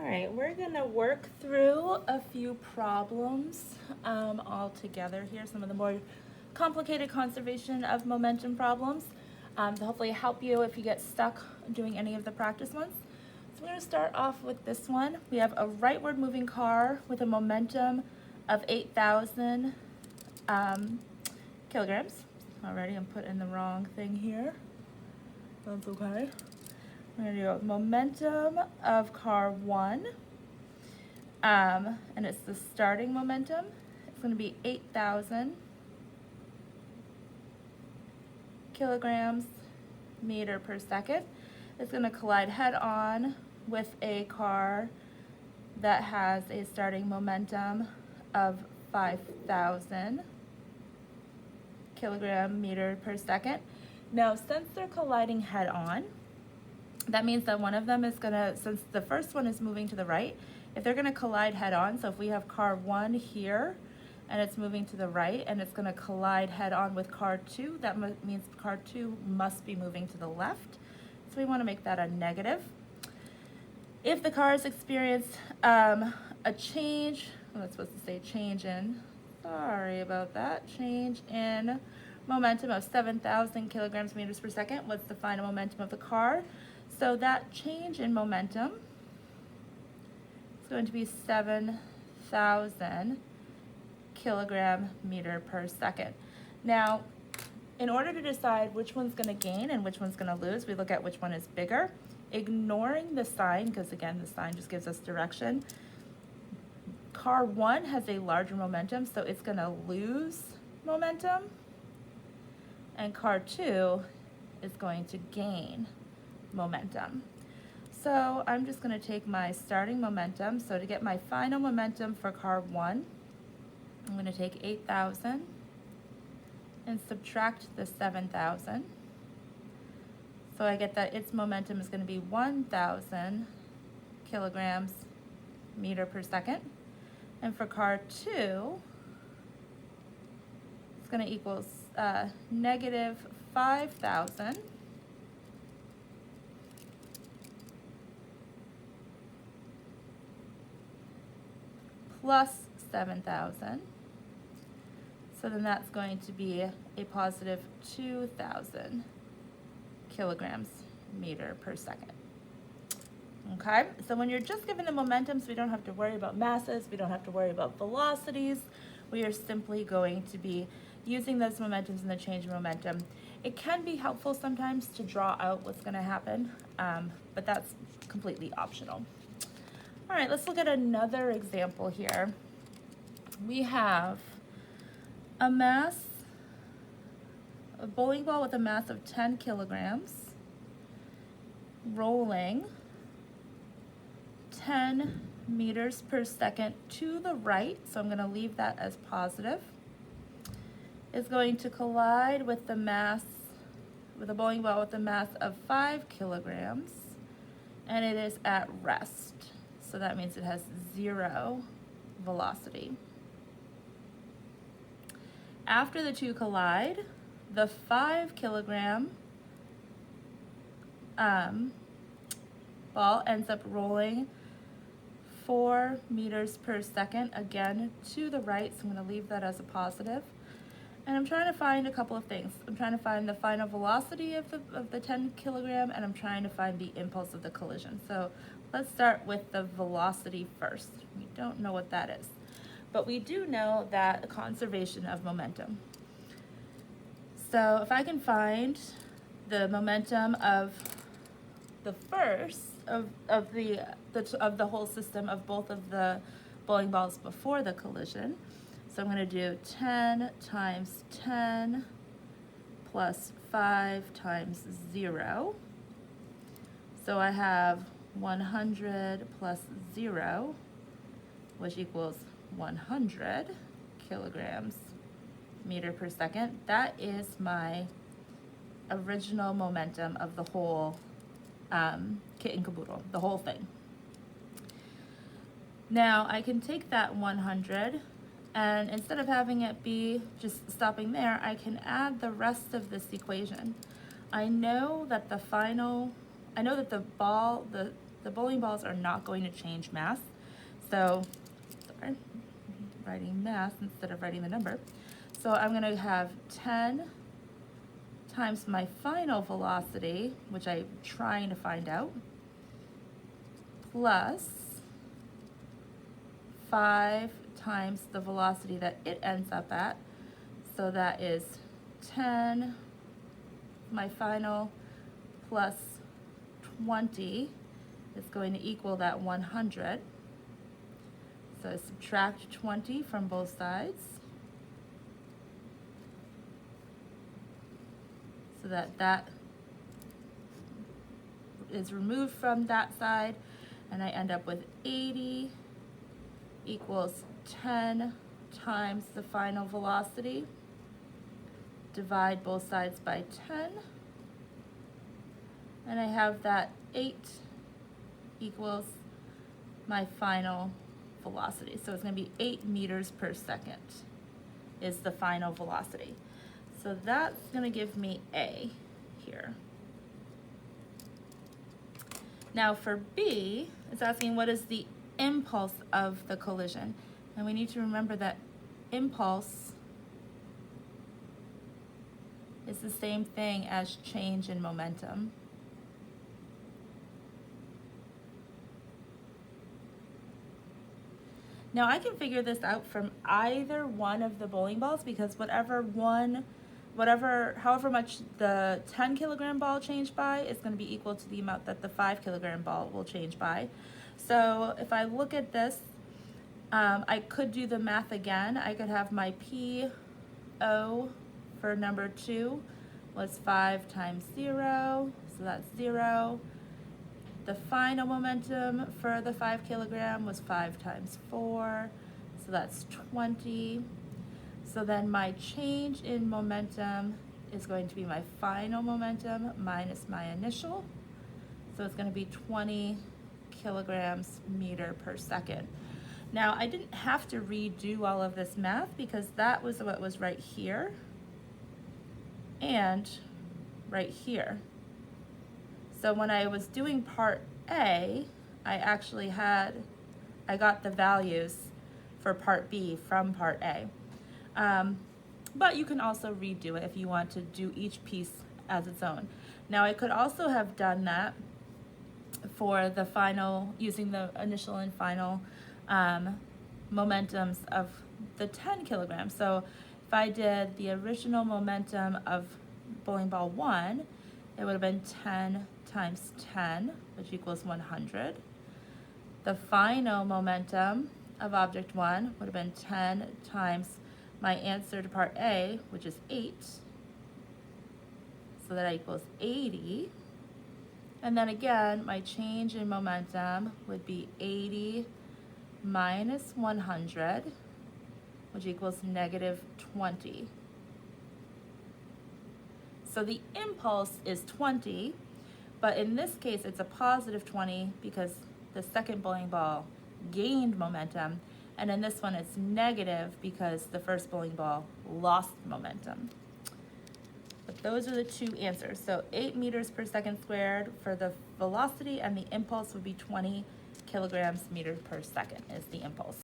right, we're gonna work through a few problems all together here, some of the more complicated conservation of momentum problems to hopefully help you if you get stuck doing any of the practice ones. So we're gonna start off with this one. We have a rightward moving car with a momentum of 8,000 kilograms. Already I'm putting the wrong thing here. That's okay. We're gonna do a momentum of car 1, and it's the starting momentum. It's gonna be 8,000 kilograms meter per second. It's gonna collide head on with a car that has a starting momentum of 5,000 kilogram meter per second. Now, since they're colliding head on, that means that one of them is gonna, since the first one is moving to the right, if they're gonna collide head on, so if we have car 1 here and it's moving to the right and it's gonna collide head on with car 2, that means car 2 must be moving to the left. So we wanna make that a negative. If the cars experience a change, well, that's supposed to say change in, sorry about that, change in momentum of 7,000 kilograms meters per second, what's the final momentum of the car? So that change in momentum is going to be 7,000 kilogram meter per second. Now, in order to decide which one's going to gain and which one's going to lose, we look at which one is bigger, ignoring the sign, because again, the sign just gives us direction. Car 1 has a larger momentum, so it's going to lose momentum, and car 2 is going to gain momentum. So I'm just going to take my starting momentum. So to get my final momentum for car 1, I'm going to take 8,000 and subtract the 7,000. So I get that its momentum is going to be 1,000 kilograms meter per second. And for car 2, it's going to equal negative 5,000 plus 7,000. So then that's going to be a positive 2,000 kilograms meter per second. Okay, so when you're just given the momentums, we don't have to worry about masses, we don't have to worry about velocities. We are simply going to be using those momentums and the change in momentum. It can be helpful sometimes to draw out what's going to happen, but that's completely optional. All right, let's look at another example here. We have a bowling ball with a mass of 10 kilograms rolling 10 meters per second to the right, so I'm going to leave that as positive, is going to collide with a bowling ball with a mass of 5 kilograms, and it is at rest. So that means it has 0 velocity. After the two collide, the 5 kilogram ball ends up rolling 4 meters per second, again to the right, so I'm going to leave that as a positive. And I'm trying to find a couple of things. I'm trying to find the final velocity of the 10 kilogram, and I'm trying to find the impulse of the collision. So let's start with the velocity first. We don't know what that is, but we do know that the conservation of momentum. So if I can find the momentum of the first of the whole system of both of the bowling balls before the collision, so I'm going to do 10 times 10 plus 5 times 0. So I have 100 plus 0, which equals 100 kilograms meter per second. That is my original momentum of the whole kit and caboodle, the whole thing. Now I can take that 100, and instead of having it be just stopping there, I can add the rest of this equation. I know that the the bowling balls are not going to change mass. So, sorry, writing mass instead of writing the number. So I'm gonna have 10 times my final velocity, which I'm trying to find out, plus 5 times the velocity that it ends up at. So that is 10, my final, plus 20 is going to equal that 100. So I subtract 20 from both sides. So that is removed from that side, and I end up with 80 equals 10 times the final velocity. Divide both sides by 10, and I have that 8 equals my final velocity. So it's going to be 8 meters per second is the final velocity. So that's going to give me A here. Now for B, it's asking what is the impulse of the collision. And we need to remember that impulse is the same thing as change in momentum. Now I can figure this out from either one of the bowling balls, because however much the 10 kilogram ball changed by is going to be equal to the amount that the 5 kilogram ball will change by. So if I look at this, I could do the math again. I could have my PO for number 2 was 5 times 0, so that's 0. The final momentum for the 5 kilogram was 5 times 4, so that's 20. So then my change in momentum is going to be my final momentum minus my initial. So it's going to be 20 kilograms meter per second. Now I didn't have to redo all of this math because that was what was right here and right here. So when I was doing part A, I got the values for part B from part A. But you can also redo it if you want to do each piece as its own. Now I could also have done that for the final, using the initial and final momentums of the 10 kilograms. So if I did the original momentum of bowling ball 1, it would have been 10 times 10, which equals 100. The final momentum of object 1 would have been 10 times my answer to part A, which is 8. So that equals 80. And then again, my change in momentum would be 80 minus 100, which equals negative 20. So the impulse is 20, but in this case it's a positive 20 because the second bowling ball gained momentum, and in this one it's negative because the first bowling ball lost momentum. But those are the two answers. So 8 meters per second squared for the velocity, and the impulse would be 20 kilograms meter per second is the impulse.